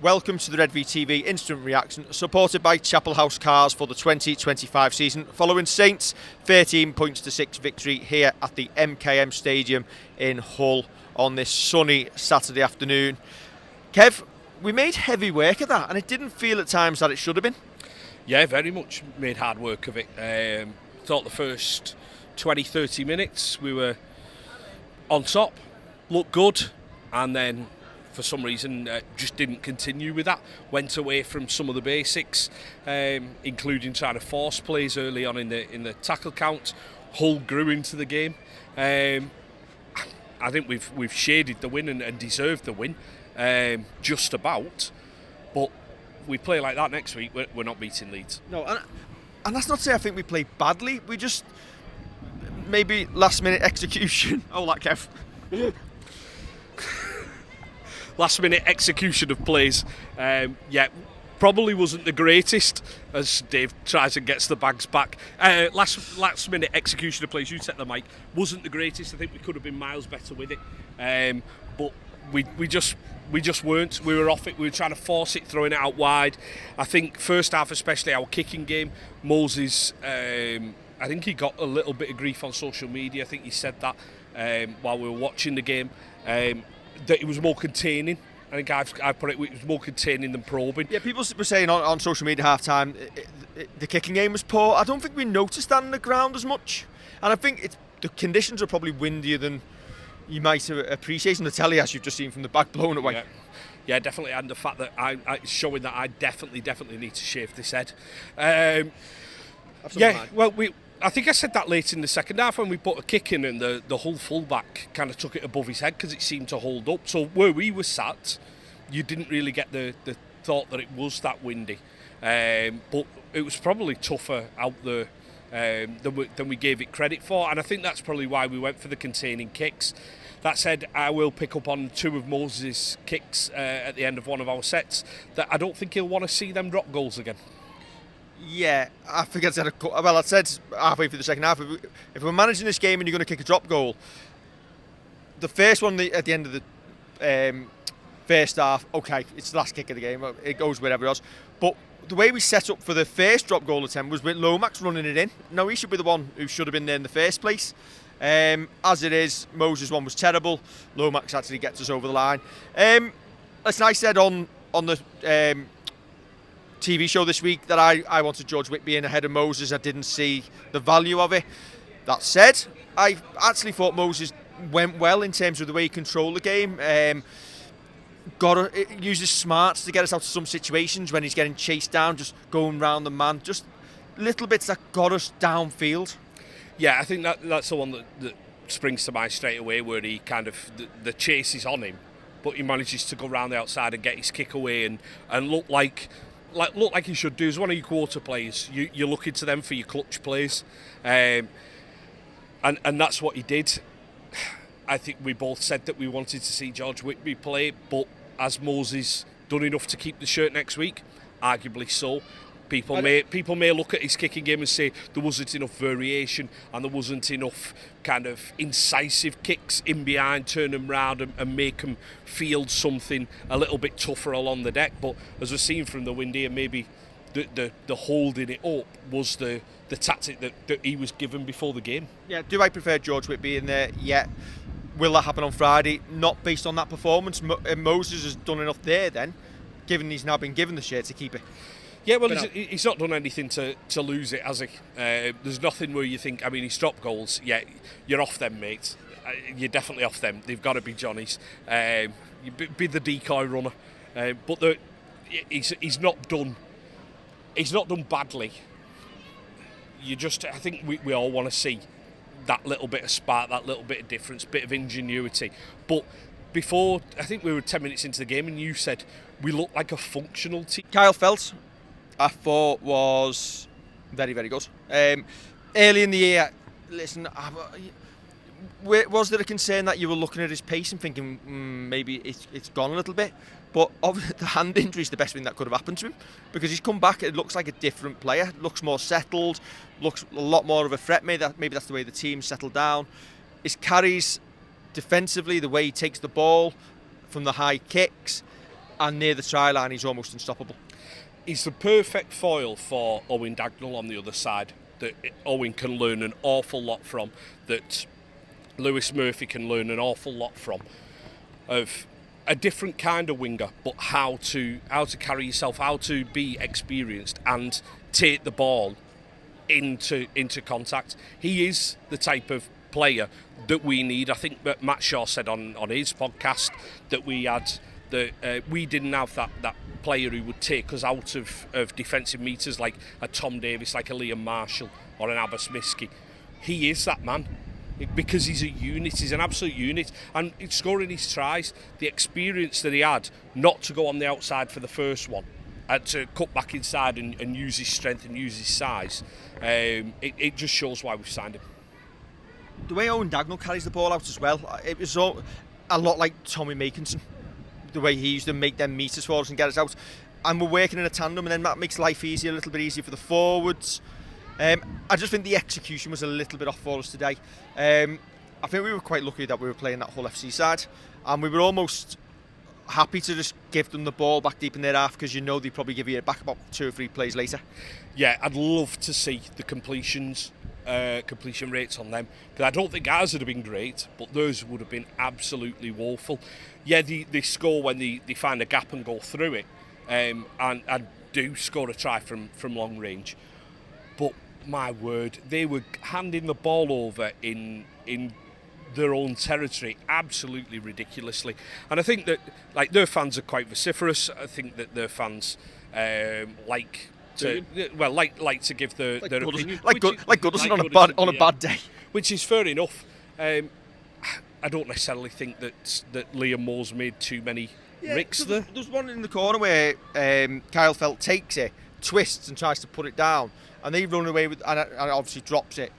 Welcome to the Redvee TV Instant Reaction, supported by Chapel House Cars for the 2025 season, following Saints' 13-6 victory here at the MKM Stadium in Hull on this sunny Saturday afternoon. Kev, we made heavy work of that, and it didn't feel at times that it should have been. Yeah, very much made hard work of it. Thought the first 20-30 minutes we were on top, looked good, and then for some reason just didn't continue with that. Went away from some of the basics, including trying to force plays early on in the tackle count. Hull grew into the game. I think we've shaded the win and deserved the win, just about. But we play like that next week, we're not beating Leeds. No, and that's not to say I think we played badly. We just maybe last minute execution. Oh, that Kev. Last minute execution of plays, probably wasn't the greatest as Dave tries and gets the bags back. Last minute execution of plays, you set the mic, wasn't the greatest. I think we could have been miles better with it, but we just weren't. We were off it. We were trying to force it, throwing it out wide. I think first half, especially our kicking game, Moses, I think he got a little bit of grief on social media. I think he said that while we were watching the game. That it was more containing. I think I've put it was more containing than probing. Yeah, people were saying on social media half time the kicking game was poor. I don't think we noticed that on the ground as much, and I think the conditions are probably windier than you might appreciate on the telly, as you've just seen from the back blown away. Yeah, definitely, and the fact that it's showing that I definitely need to shave this head. I think I said that late in the second half when we put a kick in and the Hull fullback kind of took it above his head because it seemed to hold up. So where we were sat, you didn't really get the thought that it was that windy. But it was probably tougher out there than we gave it credit for. And I think that's probably why we went for the containing kicks. That said, I will pick up on two of Moses' kicks at the end of one of our sets that I don't think he'll want to see them drop goals again. Yeah, I think I said halfway through the second half, if we're managing this game and you're going to kick a drop goal, the first one at the end of the first half, okay, it's the last kick of the game, it goes wherever else. But the way we set up for the first drop goal attempt was with Lomax running it in. Now, he should be the one who should have been there in the first place. As it is, Moses' one was terrible. Lomax actually gets us over the line. Listen, I said on the TV show this week that I wanted George Whitby in ahead of Moses. I didn't see the value of it. That said, I actually thought Moses went well in terms of the way he controlled the game. Uses smarts to get us out of some situations when he's getting chased down, just going round the man, just little bits that got us downfield. Yeah, I think that's the one that springs to mind straight away, where he kind of the chase is on him, but he manages to go round the outside and get his kick away and look like he should do. As one of your quarter players, you're looking to them for your clutch plays, and that's what he did. I think we both said that we wanted to see George Whitby play, but has Moses done enough to keep the shirt next week? Arguably so. People may look at his kicking game and say there wasn't enough variation and there wasn't enough kind of incisive kicks in behind, turn them round and make them field something a little bit tougher along the deck. But as we've seen from the wind here, maybe the holding it up was the tactic that he was given before the game. Yeah, do I prefer George Whitby in there? Yeah. Will that happen on Friday? Not based on that performance. Moses has done enough there then, given he's now been given the shirt, to keep it. Yeah, well, he's not done anything to lose it, has he? There's nothing where you think, I mean, he's dropped goals. Yeah, you're off them, mate. You're definitely off them. They've got to be Johnny's. You be the decoy runner. But he's not done badly. I think we all want to see that little bit of spark, that little bit of difference, bit of ingenuity. But before, I think we were 10 minutes into the game and you said we look like a functional team. Kyle Feldt, I thought, was very, very good. Early in the year, listen, was there a concern that you were looking at his pace and thinking maybe it's gone a little bit? But the hand injury is the best thing that could have happened to him, because he's come back. It looks like a different player. Looks more settled. Looks a lot more of a threat. Maybe that's the way the team settled down. His carries defensively, the way he takes the ball from the high kicks, and near the try line he's almost unstoppable. He's the perfect foil for Owen Dagnall on the other side, that Owen can learn an awful lot from, that Lewis Murphy can learn an awful lot from, of a different kind of winger, but how to carry yourself, how to be experienced and take the ball into contact. He is the type of player that we need. I think that Matt Shaw said on his podcast that we had we didn't have that player who would take us out of defensive meters, like a Tom Davis, like a Liam Marshall or an Abba Smiski. He is that man, because he's a unit, he's an absolute unit, and scoring his tries, the experience that he had not to go on the outside for the first one and to cut back inside and use his strength and use his size, it just shows why we've signed him. The way Owen Dagnall carries the ball out as well, it was a lot like Tommy Makinson, the way he used to make them meters for us and get us out, and we're working in a tandem, and then that makes life easier, a little bit easier for the forwards. I just think the execution was a little bit off for us today. I think we were quite lucky that we were playing that Hull FC side, and we were almost happy to just give them the ball back deep in their half, because you know they'd probably give you it back about 2 or 3 plays later. Yeah, I'd love to see the completion rates on them, because I don't think ours would have been great, but theirs would have been absolutely woeful. Yeah, they score when they find a gap and go through it, and do score a try from long range. But my word, they were handing the ball over in their own territory absolutely ridiculously. And I think that their fans are quite vociferous. I think that their fans like to give their opinion, like Goodison on a bad day, which is fair enough. I don't necessarily think that Liam Moore's made too many ricks there. There's one in the corner where Kyle Felt takes it, twists and tries to put it down, and they run away with, and obviously drops it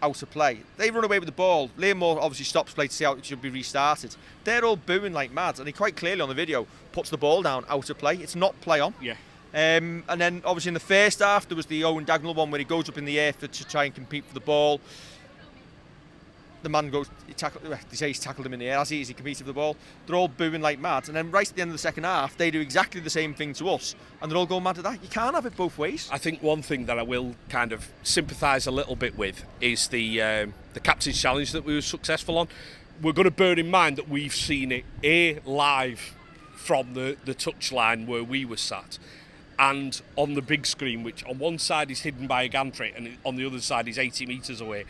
out of play. They run away with the ball. Liam Moore obviously stops play to see how it should be restarted. They're all booing like mad, and he quite clearly on the video puts the ball down out of play. It's not play on. Yeah. And then obviously in the first half there was the Owen Dagnall one where he goes up in the air to try and compete for the ball. The man goes, they say he's tackled him in the air as he competed for the ball. They're all booing like mad, and then right at the end of the second half they do exactly the same thing to us, and they're all going mad at that. You can't have it both ways. I think one thing that I will kind of sympathise a little bit with is the captain's challenge that we were successful on. We're going to bear in mind that we've seen it live from the touchline where we were sat, and on the big screen, which on one side is hidden by a gantry and on the other side is 80 metres away.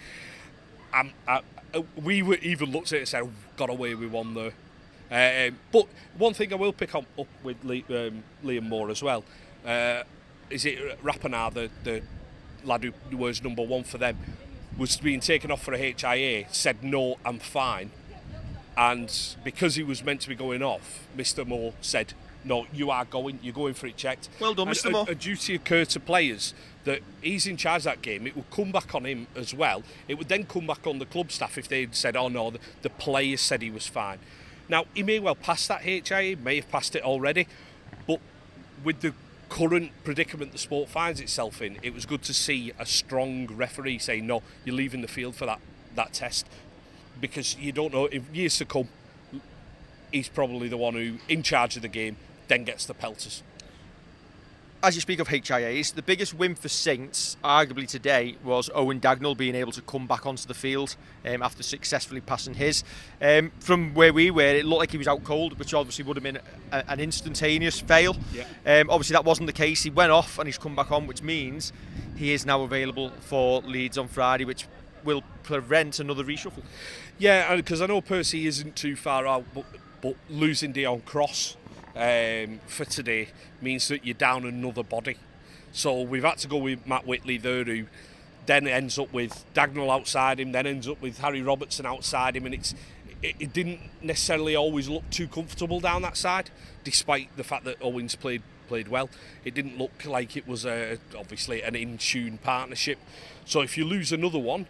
We were even looked at it and said, got away with one there. But one thing I will pick up with Liam Moore as well, is it Rapana, the lad who was number 1 for them, was being taken off for a HIA, said, no, I'm fine. And because he was meant to be going off, Mr. Moore said, no, you're going for it checked. Well done, Mr. Moore. A duty occurred to players that he's in charge of that game. It would come back on him as well. It would then come back on the club staff if they'd said, oh no, the players said he was fine. Now, he may well pass that HIA, may have passed it already, but with the current predicament the sport finds itself in, it was good to see a strong referee say, no, you're leaving the field for that test, because you don't know, if years to come, he's probably the one who, in charge of the game, then gets the pelters. As you speak of HIAs, the biggest win for Saints, arguably today, was Owen Dagnall being able to come back onto the field after successfully passing his. From where we were, it looked like he was out cold, which obviously would have been an instantaneous fail. Yeah. Obviously, that wasn't the case. He went off and he's come back on, which means he is now available for Leeds on Friday, which will prevent another reshuffle. Yeah, because I know Percy isn't too far out, but losing Dion Cross for today means that you're down another body. So we've had to go with Matt Whitley there, who then ends up with Dagnall outside him, then ends up with Harry Robertson outside him, and it didn't necessarily always look too comfortable down that side, despite the fact that Owens played well. It didn't look like it was obviously an in-tune partnership. So if you lose another one,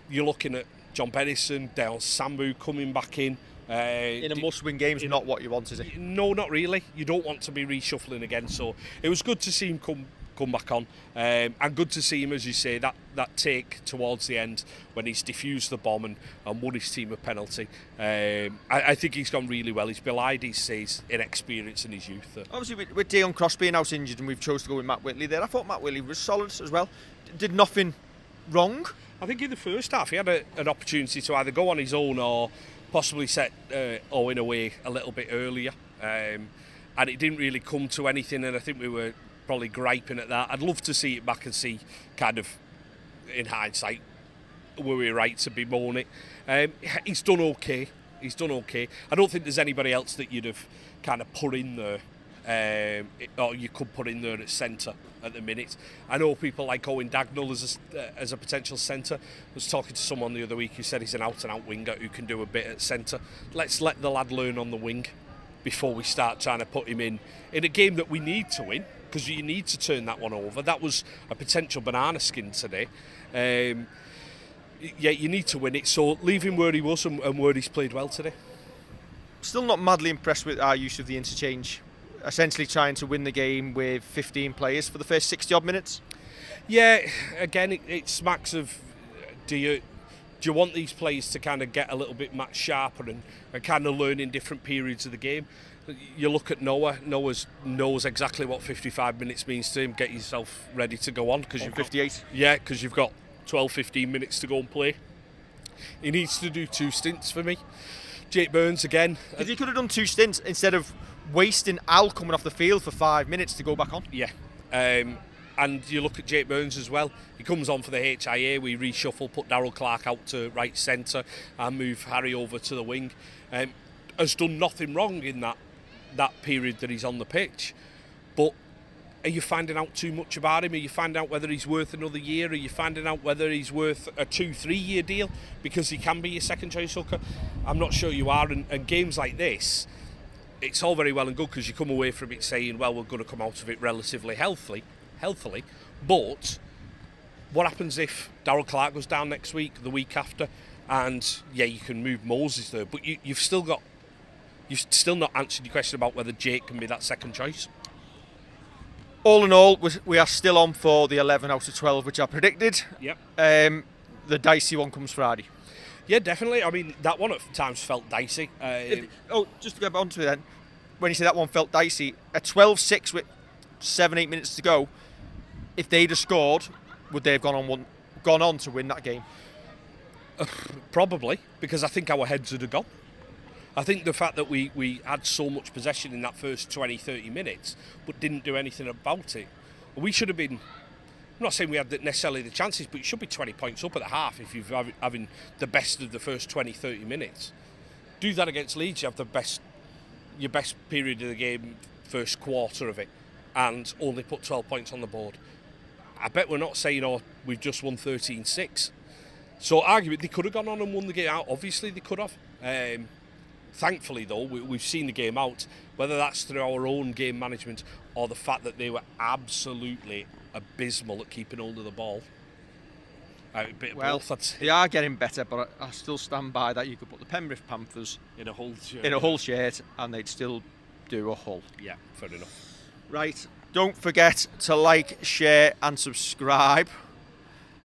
you're looking at John Bennison, Dale Sambu coming back in. In a must-win game is not what you want, is it? No, not really. You don't want to be reshuffling again. So it was good to see him come come back on. And good to see him, as you say, that take towards the end when he's defused the bomb and won his team a penalty. I think he's gone really well. He's belied his inexperience and his youth. Obviously, with Dion Cross being out injured and we've chose to go with Matt Whitley there, I thought Matt Whitley was solid as well. Did nothing wrong. I think in the first half he had an opportunity to either go on his own or possibly set Owen away a little bit earlier. And it didn't really come to anything, and I think we were probably griping at that. I'd love to see it back and see, kind of, in hindsight, were we right to bemoan it. He's done okay. I don't think there's anybody else that you'd have kind of put in there, or you could put in there at centre at the minute. I know people like Owen Dagnall as a potential centre. I was talking to someone the other week who said he's an out-and-out winger who can do a bit at centre. Let's let the lad learn on the wing before we start trying to put him in a game that we need to win, because you need to turn that one over. That was a potential banana skin today. You need to win it, so leave him where he was and where he's played well today. Still not madly impressed with our use of the interchange, essentially trying to win the game with 15 players for the first 60 odd minutes. Yeah, again, it smacks of, do you want these players to kind of get a little bit much sharper and kind of learn in different periods of the game? You look at Noah knows exactly what 55 minutes means to him. Get yourself ready to go on, because you've 58. Because you've got 12-15 minutes to go and play. He needs to do 2 stints for me. Jake Burns again. Because he could have done 2 stints instead of wasting Al coming off the field for 5 minutes to go back on. Yeah. And you look at Jake Burns as well. He comes on for the HIA. We reshuffle, put Darryl Clark out to right centre and move Harry over to the wing. Has done nothing wrong in that period that he's on the pitch. But are you finding out too much about him? Are you finding out whether he's worth another year? Are you finding out whether he's worth a 2-3 year deal because he can be your second choice hooker? I'm not sure you are. And games like this, it's all very well and good because you come away from it saying, well, we're going to come out of it relatively healthily. But what happens if Darryl Clark goes down next week, the week after, and you can move Moses there, but you've still not answered your question about whether Jake can be that second choice. All in all, we are still on for the 11 out of 12, which I predicted. Yep. The dicey one comes Friday. Yeah, definitely. I mean, that one at times felt dicey. Just to get on to it then, when you say that one felt dicey, a 12-6 with 7-8 minutes to go, if they'd have scored, would they have gone on to win that game? Probably, because I think our heads would have gone. I think the fact that we had so much possession in that first 20-30 minutes but didn't do anything about it, we should have been, I'm not saying we had necessarily the chances, but you should be 20 points up at the half if you're having the best of the first 20-30 minutes. Do that against Leeds, you have your best period of the game, first quarter of it, and only put 12 points on the board. I bet we're not saying, we've just won 13-6. So arguably, they could have gone on and won the game out. Obviously, they could have. Thankfully, though, we've seen the game out, whether that's through our own game management or the fact that they were absolutely abysmal at keeping hold of the ball. They are getting better, but I still stand by that you could put the Penrith Panthers in a Hull shirt and they'd still do a Hull. Yeah, fair enough. Right, don't forget to like, share and subscribe.